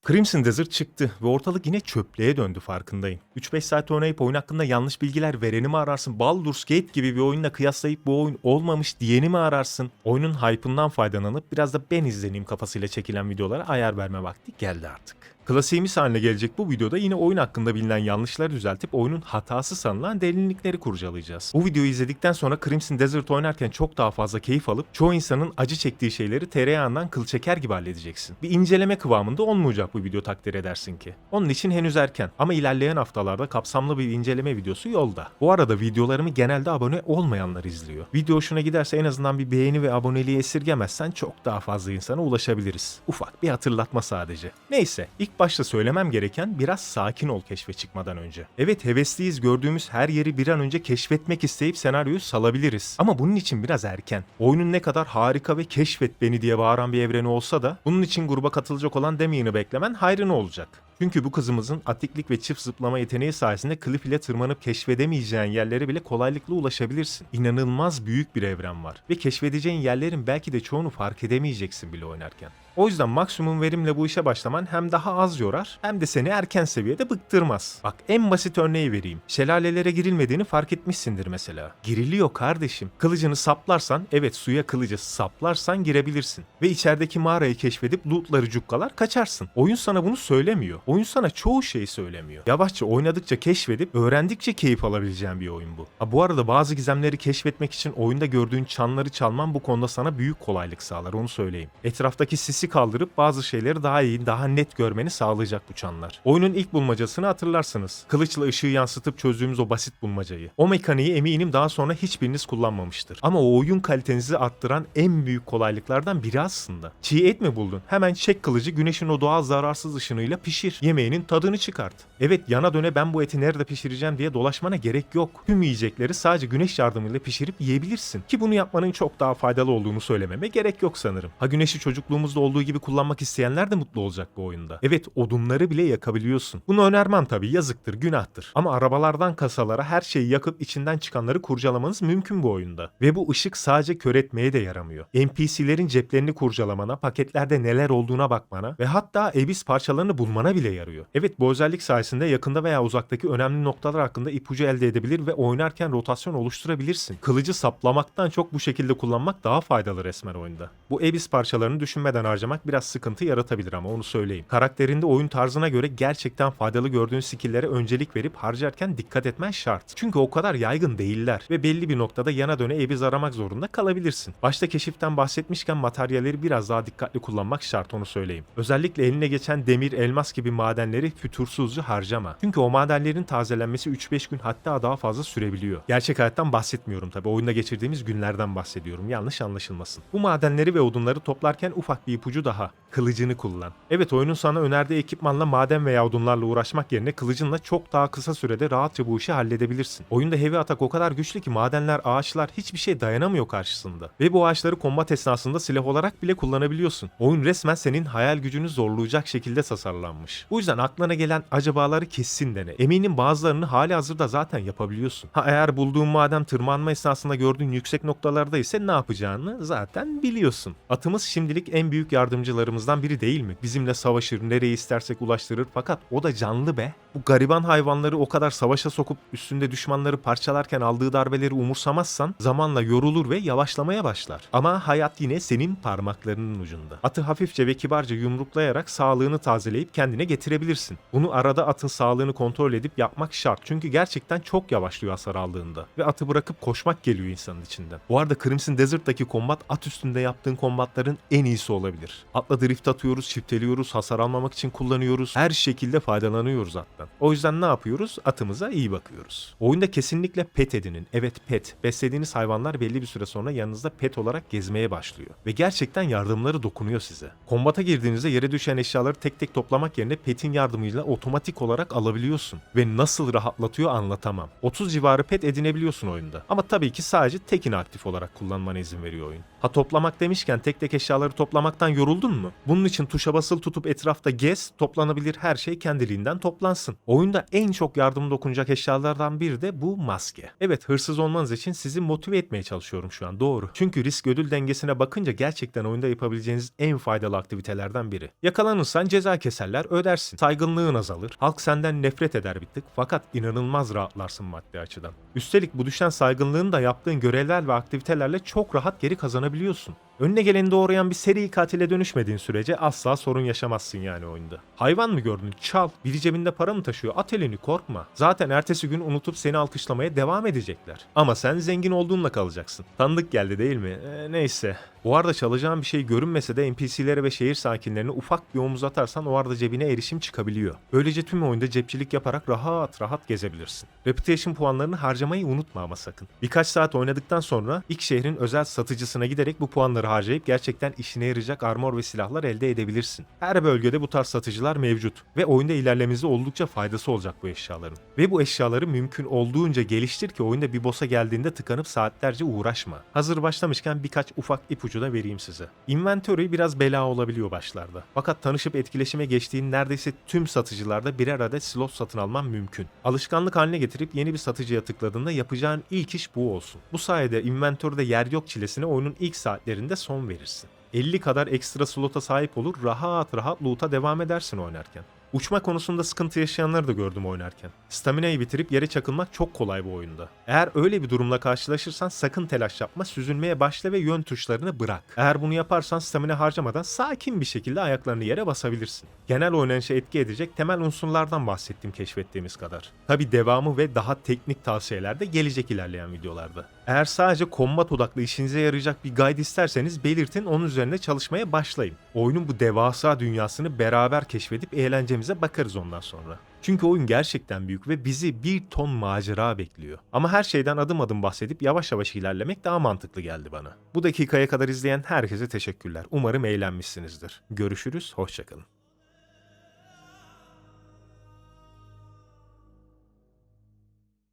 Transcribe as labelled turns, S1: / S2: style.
S1: Crimson Desert çıktı ve ortalık yine çöplüğe döndü farkındayım. 3-5 saat oynayıp oyun hakkında yanlış bilgiler vereni mi ararsın? Baldur's Gate gibi bir oyunla kıyaslayıp bu oyun olmamış diyeni mi ararsın? Oyunun hype'ından faydalanıp biraz da ben izleneyim kafasıyla çekilen videolara ayar verme vakti geldi artık. Klasiğimiz haline gelecek bu videoda yine oyun hakkında bilinen yanlışları düzeltip oyunun hatası sanılan derinlikleri kurcalayacağız. Bu videoyu izledikten sonra Crimson Desert oynarken çok daha fazla keyif alıp çoğu insanın acı çektiği şeyleri tereyağından kıl çeker gibi halledeceksin. Bir inceleme kıvamında olmayacak bu video takdir edersin ki. Onun için henüz erken ama ilerleyen haftalarda kapsamlı bir inceleme videosu yolda. Bu arada videolarımı genelde abone olmayanlar izliyor. Video hoşuna giderse en azından bir beğeni ve aboneliği esirgemezsen çok daha fazla insana ulaşabiliriz. Ufak bir hatırlatma sadece. Neyse, ilk başta söylemem gereken biraz sakin ol keşfe çıkmadan önce. Evet, hevesliyiz, gördüğümüz her yeri bir an önce keşfetmek isteyip senaryoyu salabiliriz. Ama bunun için biraz erken. Oyunun ne kadar harika ve keşfet beni diye bağıran bir evreni olsa da bunun için gruba katılacak olan Damien'i beklemen hayrına olacak. Çünkü bu kızımızın atiklik ve çift zıplama yeteneği sayesinde Cliff ile tırmanıp keşfedemeyeceğin yerlere bile kolaylıkla ulaşabilirsin. İnanılmaz büyük bir evren var ve keşfedeceğin yerlerin belki de çoğunu fark edemeyeceksin bile oynarken. O yüzden maksimum verimle bu işe başlaman hem daha az yorar hem de seni erken seviyede bıktırmaz. Bak, en basit örneği vereyim. Şelalelere girilmediğini fark etmişsindir mesela. Giriliyor kardeşim. Kılıcını saplarsan, evet suya kılıcı saplarsan girebilirsin. Ve içerideki mağarayı keşfedip lootları cukkalar kaçarsın. Oyun sana bunu söylemiyor. Oyun sana çoğu şeyi söylemiyor. Yavaşça oynadıkça keşfedip öğrendikçe keyif alabileceğin bir oyun bu. Bu arada bazı gizemleri keşfetmek için oyunda gördüğün çanları çalman bu konuda sana büyük kolaylık sağlar, onu söyleyeyim. Etraftaki sisi kaldırıp bazı şeyleri daha iyi, daha net görmeni sağlayacak bu çanlar. Oyunun ilk bulmacasını hatırlarsınız. Kılıçla ışığı yansıtıp çözdüğümüz o basit bulmacayı. O mekaniği eminim daha sonra hiçbiriniz kullanmamıştır. Ama o oyun kalitenizi arttıran en büyük kolaylıklardan biri aslında. Çiğ et mi buldun? Hemen çek kılıcı, güneşin o doğal zararsız ışınıyla pişir. Yemeğinin tadını çıkart. Evet, yana döne ben bu eti nerede pişireceğim diye dolaşmana gerek yok. Tüm yiyecekleri sadece güneş yardımıyla pişirip yiyebilirsin. Ki bunu yapmanın çok daha faydalı olduğunu söylememe gerek yok sanırım. Güneşi çocukluğumuzda olduğu gibi kullanmak isteyenler de mutlu olacak bu oyunda. Evet, odunları bile yakabiliyorsun. Bunu önermem tabii, yazıktır, günahtır. Ama arabalardan kasalara her şeyi yakıp içinden çıkanları kurcalamanız mümkün bu oyunda. Ve bu ışık sadece kör etmeye de yaramıyor. NPC'lerin ceplerini kurcalamana, paketlerde neler olduğuna bakmana ve hatta Abyss parçalarını bulmana bile yarıyor. Evet, bu özellik sayesinde yakında veya uzaktaki önemli noktalar hakkında ipucu elde edebilir ve oynarken rotasyon oluşturabilirsin. Kılıcı saplamaktan çok bu şekilde kullanmak daha faydalı resmen oyunda. Bu Abyss parçalarını düşünmeden harcamak biraz sıkıntı yaratabilir ama onu söyleyeyim. Karakterinde oyun tarzına göre gerçekten faydalı gördüğün skill'lere öncelik verip harcarken dikkat etmen şart. Çünkü o kadar yaygın değiller ve belli bir noktada yana döne Abyss aramak zorunda kalabilirsin. Başta keşiften bahsetmişken materyalleri biraz daha dikkatli kullanmak şart, onu söyleyeyim. Özellikle eline geçen demir, elmas gibi madenleri fütursuzca harcama. Çünkü o madenlerin tazelenmesi 3-5 gün hatta daha fazla sürebiliyor. Gerçek hayattan bahsetmiyorum tabii. Oyunda geçirdiğimiz günlerden bahsediyorum. Yanlış anlaşılmasın. Bu madenleri ve odunları toplarken ufak bir ipucu daha. Kılıcını kullan. Evet, oyunun sana önerdiği ekipmanla maden veya odunlarla uğraşmak yerine kılıcınla çok daha kısa sürede rahatça bu işi halledebilirsin. Oyunda heavy atak o kadar güçlü ki madenler, ağaçlar hiçbir şey dayanamıyor karşısında. Ve bu ağaçları kombat esnasında silah olarak bile kullanabiliyorsun. Oyun resmen senin hayal gücünü zorlayacak şekilde tasarlanmış. Bu yüzden aklına gelen acabaları kesin dene. Eminim bazılarını halihazırda zaten yapabiliyorsun. Eğer bulduğun maden tırmanma esnasında gördüğün yüksek noktalarda ise ne yapacağını zaten biliyorsun. Atımız şimdilik en büyük yardımcılarımızdan biri değil mi? Bizimle savaşır, nereye istersek ulaştırır, fakat o da canlı be. Bu gariban hayvanları o kadar savaşa sokup üstünde düşmanları parçalarken aldığı darbeleri umursamazsan zamanla yorulur ve yavaşlamaya başlar. Ama hayat yine senin parmaklarının ucunda. Atı hafifçe ve kibarca yumruklayarak sağlığını tazeleyip kendine getirebilirsin. Bunu arada atın sağlığını kontrol edip yapmak şart. Çünkü gerçekten çok yavaşlıyor hasar aldığında. Ve atı bırakıp koşmak geliyor insanın içinden. Bu arada Crimson Desert'taki kombat at üstünde yaptığın kombatların en iyisi olabilir. Atla drift atıyoruz, çifteliyoruz, hasar almamak için kullanıyoruz. Her şekilde faydalanıyoruz attan. O yüzden ne yapıyoruz? Atımıza iyi bakıyoruz. Oyunda kesinlikle pet edinin. Evet, pet. Beslediğiniz hayvanlar belli bir süre sonra yanınızda pet olarak gezmeye başlıyor. Ve gerçekten yardımları dokunuyor size. Kombata girdiğinizde yere düşen eşyaları tek tek toplamak yerine pet'in yardımıyla otomatik olarak alabiliyorsun. Ve nasıl rahatlatıyor anlatamam. 30 civarı pet edinebiliyorsun oyunda. Ama tabii ki sadece tekini aktif olarak kullanmana izin veriyor oyun. Toplamak demişken tek tek eşyaları toplamaktan yoruldun mu? Bunun için tuşa basılı tutup etrafta gez, toplanabilir her şey kendiliğinden toplansın. Oyunda en çok yardım dokunacak eşyalardan biri de bu maske. Evet, hırsız olmanız için sizi motive etmeye çalışıyorum şu an, doğru. Çünkü risk ödül dengesine bakınca gerçekten oyunda yapabileceğiniz en faydalı aktivitelerden biri. Yakalanırsan ceza keserler, ödersin. Saygınlığın azalır. Halk senden nefret eder bir tık, fakat inanılmaz rahatlarsın maddi açıdan. Üstelik bu düşen saygınlığını da yaptığın görevler ve aktivitelerle çok rahat geri kazanabiliyorsun. Önüne geleni doğrayan bir seri katile dönüşmediğin sürece asla sorun yaşamazsın yani oyunda. Hayvan mı gördün? Çal. Biri cebinde para mı taşıyor? At elini, korkma. Zaten ertesi gün unutup seni alkışlamaya devam edecekler. Ama sen zengin olduğunla kalacaksın. Tanıdık geldi değil mi? Neyse. Bu arada çalacağın bir şey görünmese de NPC'lere ve şehir sakinlerine ufak bir omuz atarsan o arada cebine erişim çıkabiliyor. Böylece tüm oyunda cepçilik yaparak rahat rahat gezebilirsin. Reputation puanlarını harcamayı unutma ama sakın. Birkaç saat oynadıktan sonra ilk şehrin özel satıcısına giderek bu puanları harcayıp gerçekten işine yarayacak armor ve silahlar elde edebilirsin. Her bölgede bu tarz satıcılar mevcut ve oyunda ilerlemenize oldukça faydası olacak bu eşyaların. Ve bu eşyaları mümkün olduğunca geliştir ki oyunda bir boss'a geldiğinde tıkanıp saatlerce uğraşma. Hazır başlamışken birkaç ufak ipucu da vereyim size. Inventory biraz bela olabiliyor başlarda. Fakat tanışıp etkileşime geçtiğin neredeyse tüm satıcılarda birer adet slot satın alman mümkün. Alışkanlık haline getirip yeni bir satıcıya tıkladığında yapacağın ilk iş bu olsun. Bu sayede inventory'de yer yok çilesine oyunun ilk saatlerinde son verirsin. 50 kadar ekstra slota sahip olur, rahat rahat loot'a devam edersin oynarken. Uçma konusunda sıkıntı yaşayanları da gördüm oynarken. Stamina'yı bitirip yere çakılmak çok kolay bu oyunda. Eğer öyle bir durumla karşılaşırsan sakın telaş yapma, süzülmeye başla ve yön tuşlarını bırak. Eğer bunu yaparsan stamina harcamadan sakin bir şekilde ayaklarını yere basabilirsin. Genel oynanışa etki edecek temel unsurlardan bahsettim keşfettiğimiz kadar. Tabi devamı ve daha teknik tavsiyeler de gelecek ilerleyen videolarda. Eğer sadece kombat odaklı işinize yarayacak bir guide isterseniz belirtin, onun üzerine çalışmaya başlayın. Oyunun bu devasa dünyasını beraber keşfedip eğlencemize bakarız ondan sonra. Çünkü oyun gerçekten büyük ve bizi bir ton macera bekliyor. Ama her şeyden adım adım bahsedip yavaş yavaş ilerlemek daha mantıklı geldi bana. Bu dakikaya kadar izleyen herkese teşekkürler. Umarım eğlenmişsinizdir. Görüşürüz, hoşça kalın.